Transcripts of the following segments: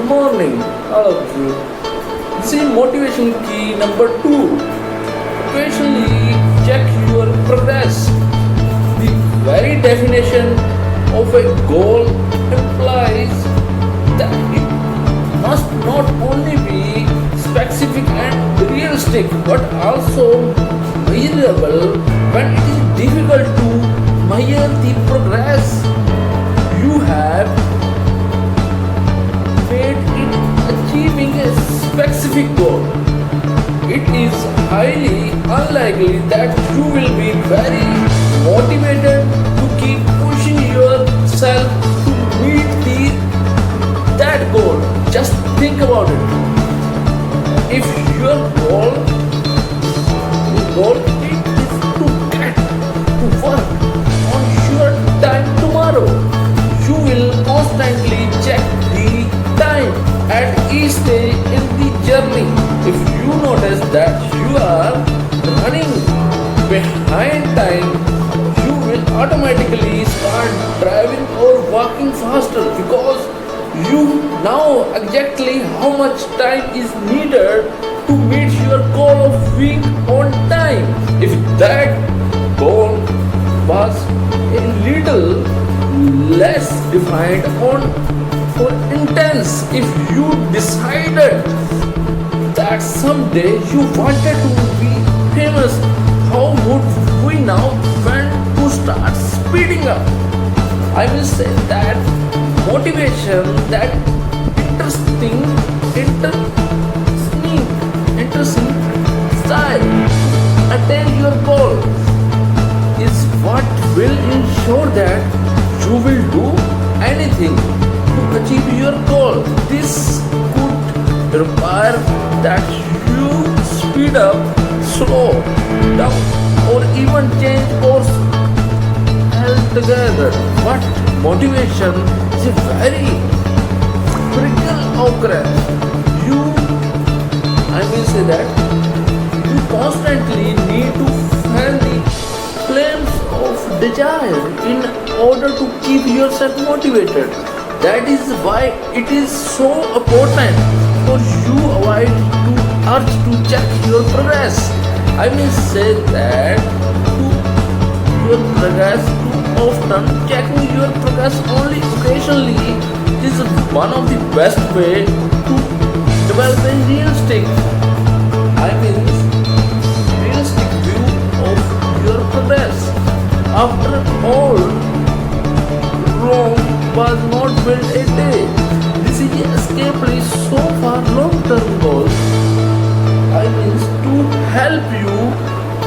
morning, all of you. This is motivation key number 2. Occasionally check your progress. The very definition of a goal implies that it must not only be specific and realistic but also measurable. When it is difficult to measure the progress you have made in achieving a specific goal, it is highly unlikely that you will be very motivated to keep pushing yourself to meet that goal. Just think about it. If your goal is to get to work on your time tomorrow, you will constantly check the time at each stage in the journey. If you notice that you are running behind time, you will automatically start driving or walking faster because you know exactly how much time is needed to meet your goal of being on time. If that goal was a little less defined or intense, if you decided that someday you wanted to be famous, how would we know when to start speeding up? I will say that motivation, that interesting style attain your goal is what will ensure that you will do anything to achieve your goal. This could require that you speed up, slow down, or even change course altogether. But motivation is a very critical occurrence. I will say that you constantly need to fan the flames of desire in order to keep yourself motivated. That is why it is so important for you avoid to urge to check your progress. I will say that your progress too often. Checking your progress only occasionally is one of the best way to develop a realistic view of your progress. After all, Rome was not built a day. This is escapely so far long-term goals. To help you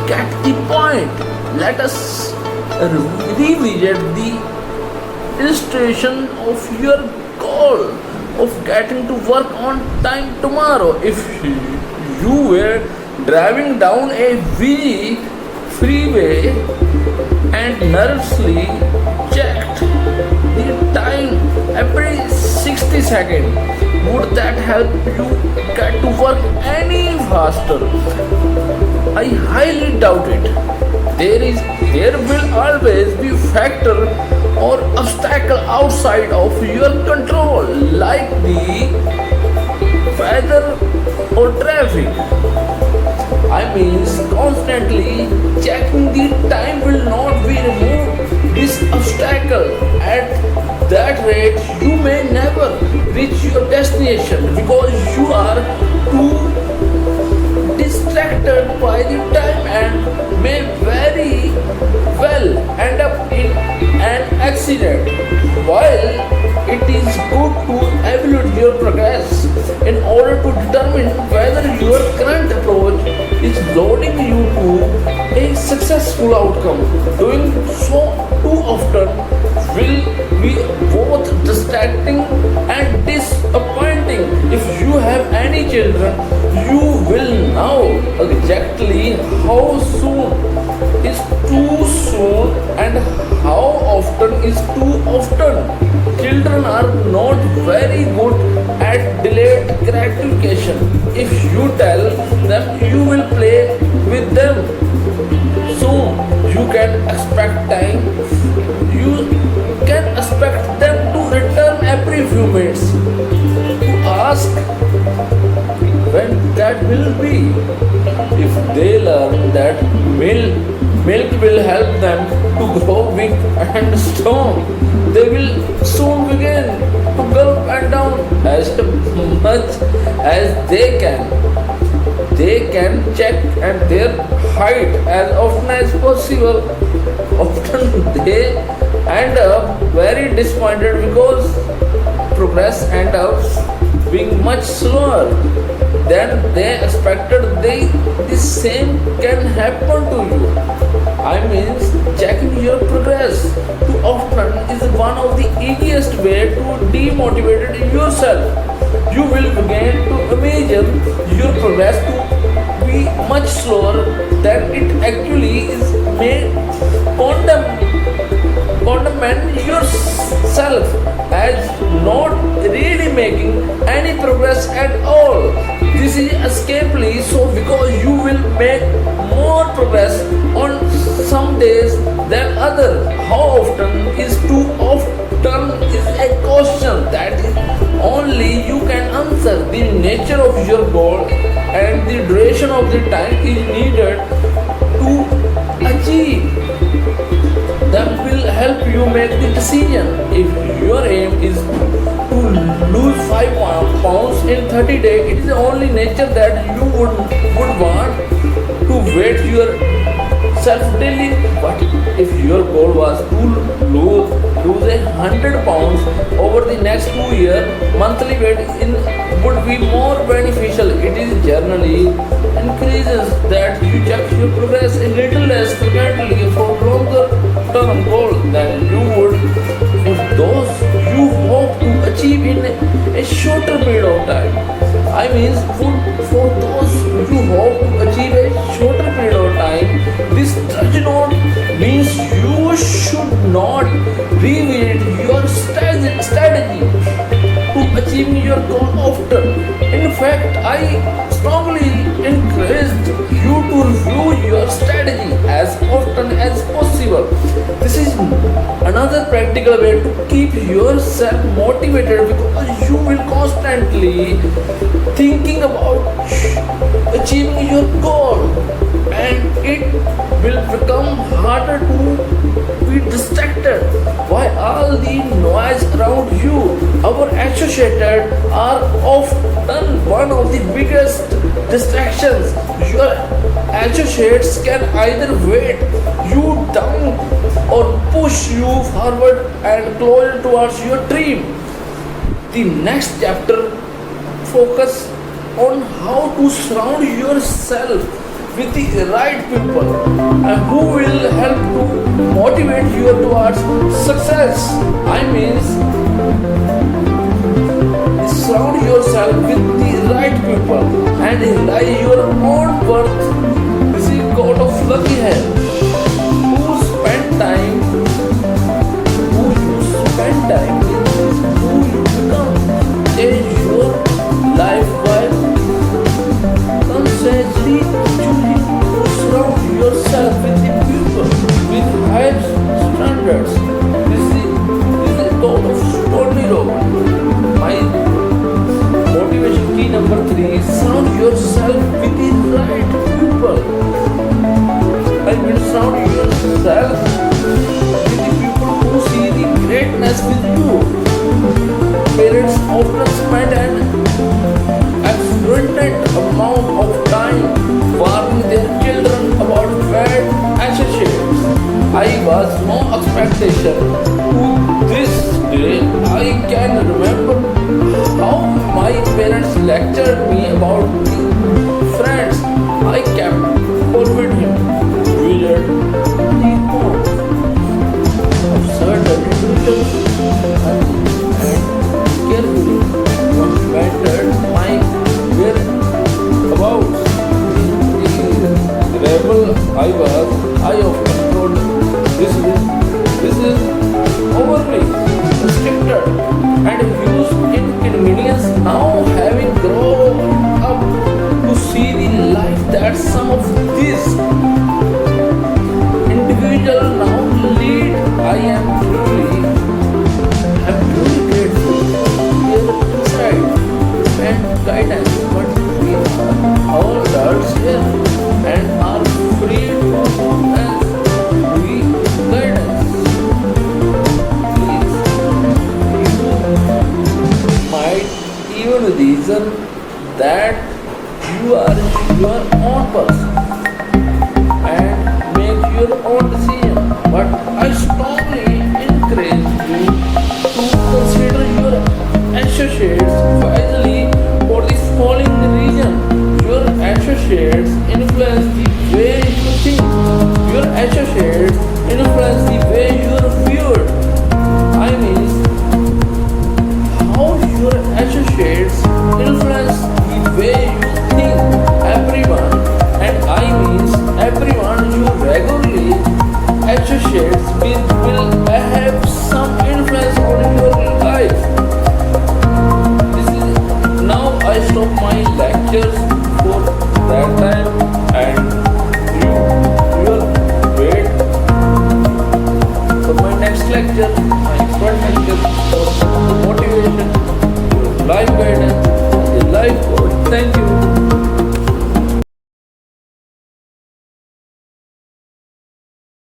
get the point, let us revisit the illustration of your goal of getting to work on time tomorrow. If you were driving down a busy freeway and nervously checked the time every 60 seconds, would that help you get to work any faster? I highly doubt it. There will always be factor or obstacle outside of your control, like the weather or traffic. Constantly checking the time will not be remove this obstacle. At that rate, you may never reach your destination because you are too distracted by the time and may very well end up in an accident. While it is good to evaluate your progress in order to determine whether your current approach is loading you to a successful outcome, doing so too often will be both distracting and disappointing. If you have any children, you will know exactly how soon is too soon and how often is too often. Children are not very good at delayed gratification. If you tell them you will play with them soon, you can expect time. You can expect them to return every few minutes to will be. If they learn that milk will help them to grow big and strong, they will soon begin to gulp and down as much as they can. They can check and their height as often as possible. Often they end up very disappointed because progress ends up being much slower than they expected. The same can happen to you. I mean, checking your progress too often is one of the easiest way to demotivate yourself. You will begin to imagine your progress to be much slower than it actually is. May condemn yourself as not really making any progress at all. This is escapely so because you will make more progress on some days than other. How often is too often is a question that is only you can answer. The nature of your goal and the duration of the time is needed to achieve them will help you make the decision. If your aim is to lose 5 pounds in 30 days, it is only nature that you would want to weight yourself daily. But if your goal was to lose 100 pounds over the next 2 years, monthly weight in would be more beneficial. It is generally increases that you check your progress a little less frequently for longer term goal than you would for those you hope to achieve in a shorter period of time. I mean, for those you hope to achieve a shorter period of time, this does not means you should not revisit your strategy to achieving your goal often. In fact, I strongly encourage you to review your strategy as often as possible. This is another practical way to keep yourself motivated because you will constantly thinking about achieving your goal and it will become harder to be distracted by all the noise around you. Our associated are often one of the biggest distractions. Your associates can either weight you down or push you forward and closer towards your dream. The next chapter focus on how to surround yourself with the right people and who will help to motivate you towards success. I mean, surround yourself with the right people and realize your own worth. This is God of lucky health. Who spend time, who you spend time with, who you become, change your life while consciously choosing to surround yourself with the people with high standards. This is God of Tony Robbins. My motivation key number 3 is surround yourself with the right people. I mean, surround yourself with the people who see the greatness with you. Parents often spend an exorbitant amount of time warning their children about bad associates. I was no expectation to this day. I can remember how my parents lectured me about the friends I kept forbid him. Weird, the home of certain individuals and carefully documented my whereabouts. The rebel I often told this is overly restricted and used inconvenience. Now having grown up lecture